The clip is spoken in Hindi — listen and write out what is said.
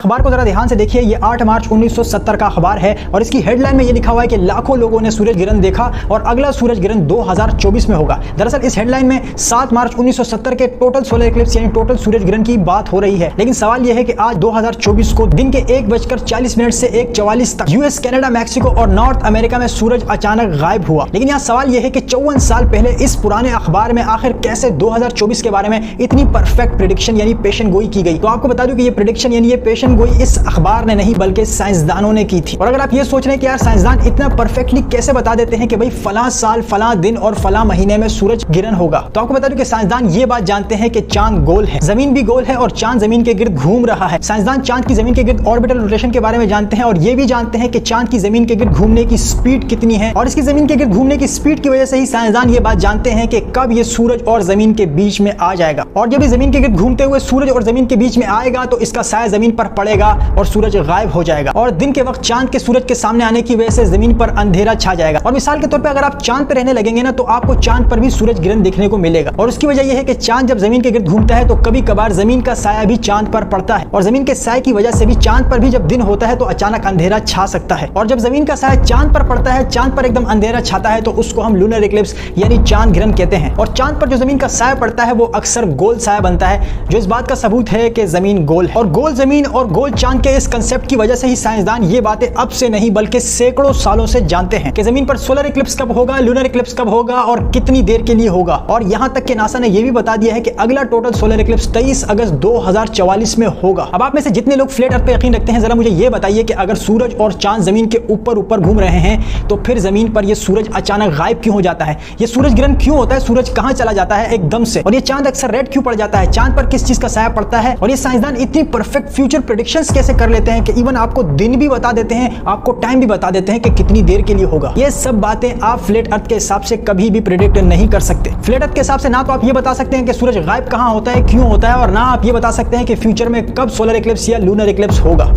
अखबार को जरा ध्यान से देखिए। ये 8 मार्च 1970 का अखबार है और इसकी हेडलाइन में ये लिखा हुआ है कि लाखों लोगों ने सूरज ग्रहण देखा और अगला सूरज ग्रहण 2024 में होगा। दरअसल इस हेडलाइन में 7 मार्च 1970 के टोटल सोलर इक्लिप्स यानी टोटल सूरज ग्रहण की बात हो रही है। लेकिन सवाल यह है कि आज 2024 को दिन के 1:40 से 1:44 तक यूएस, कनाडा, मैक्सिको और नॉर्थ अमेरिका में सूरज अचानक गायब हुआ। लेकिन यहाँ सवाल यह है कि 54 साल पहले इस पुराने अखबार में आखिर कैसे 2024 के बारे में इतनी परफेक्ट प्रेडिक्शन यानी पेशन गोई की गई। तो आपको बता दूं कि ये प्रेडिक्शन यानी ये पेशन गोई इस अखबार ने नहीं बल्कि साइंसदानों ने की थी। और अगर आप ये सोच रहे हैं कि यार साइंसदान इतना परफेक्टली कैसे बता देते हैं कि भाई फला साल, फला दिन और फला महीने में सूरज ग्रहण होगा, तो आपको बता दूं कि साइंसदान ये बात जानते हैं कि चांद गोल है, जमीन भी गोल है और चांद जमीन के गिर्द घूम रहा है। साइंसदान चांद की जमीन के गिर्द ऑर्बिटल रोटेशन के बारे में जानते हैं और ये भी जानते हैं कि चांद की जमीन के गिर्द घूमने की स्पीड कितनी है और इसकी जमीन के गिर्द घूमने की स्पीड की वजह से ही साइंसदान ये बात जानते हैं कि कब ये सूरज और जमीन के बीच में आ जाएगा। और जब ये जमीन के गिर्द घूमते हुए सूरज और जमीन के बीच में आएगा तो इसका साया जमीन पर पड़ेगा और सूरज गायब हो जाएगा और दिन के वक्त चांद के सूरज के सामने आने की वजह से जमीन पर अंधेरा छा जाएगा। और मिसाल के तौर पे अगर आप चांद पर रहने लगेंगे ना तो आपको चांद पर भी सूरज ग्रहण देखने को मिलेगा। और उसकी वजह यह है कि चांद जब जमीन के गिर्द घूमता है तो कभी कभार जमीन का साया भी चांद पर पड़ता है और जमीन के साये की वजह से भी चांद पर भी जब दिन होता है तो अचानक अंधेरा छा सकता है। और जब जमीन का साया चांद पर पड़ता है, चांद पर एकदम अंधेरा छाता है, तो उसको हम लूनर इक्लिप्स यानी चांद ग्रहण कहते हैं। और चांद पर जो जमीन का साया पड़ता है वो अक्सर गोल साया बनता है, जो इस बात का सबूत है कि जमीन गोल है। और गोल जमीन और गोल चांद के इस कंसेप्ट की वजह से ही साइंसदान ये बातें अब से नहीं बल्कि सैकड़ों सालों से जानते हैं कि जमीन पर सोलर इक्लिप्स कब होगा, लूनर इक्लिप्स कब होगा और कितनी देर के लिए होगा। और यहां तक कि नासा ने यह भी बता दिया है कि अगला टोटल सोलर इक्लिप्स 23 अगस्त 2044 में होगा। अब आप में से जितने लोग फ्लैट अर्थ पे यकीन रखते हैं, जरा मुझे यह बताइए कि अगर सूरज और चांद जमीन के ऊपर ऊपर घूम रहे हैं तो फिर जमीन पर यह सूरज अचानक गायब क्यों हो जाता है? यह सूरज ग्रहण क्यों होता है? सूरज कहां चला जाता है एकदम से? और ये चांद अक्सर रेड क्यों पड़ जाता है? चांद पर किस चीज का साया पड़ता है? और ये साइंसदान इतनी परफेक्ट फ्यूचर प्रेडिक्शंस कैसे कर लेते हैं कि इवन आपको दिन भी बता देते हैं, आपको टाइम भी बता देते हैं कि कितनी देर के लिए होगा। ये सब बातें आप फ्लैट अर्थ के हिसाब से कभी भी प्रेडिक्ट नहीं कर सकते। फ्लैट अर्थ के हिसाब से ना तो आप ये बता सकते हैं कि सूरज गायब कहां होता है, क्यों होता है, और ना आप ये बता सकते हैं कि फ्यूचर में कब सोलर इक्लिप्स या लूनर इक्लिप्स होगा।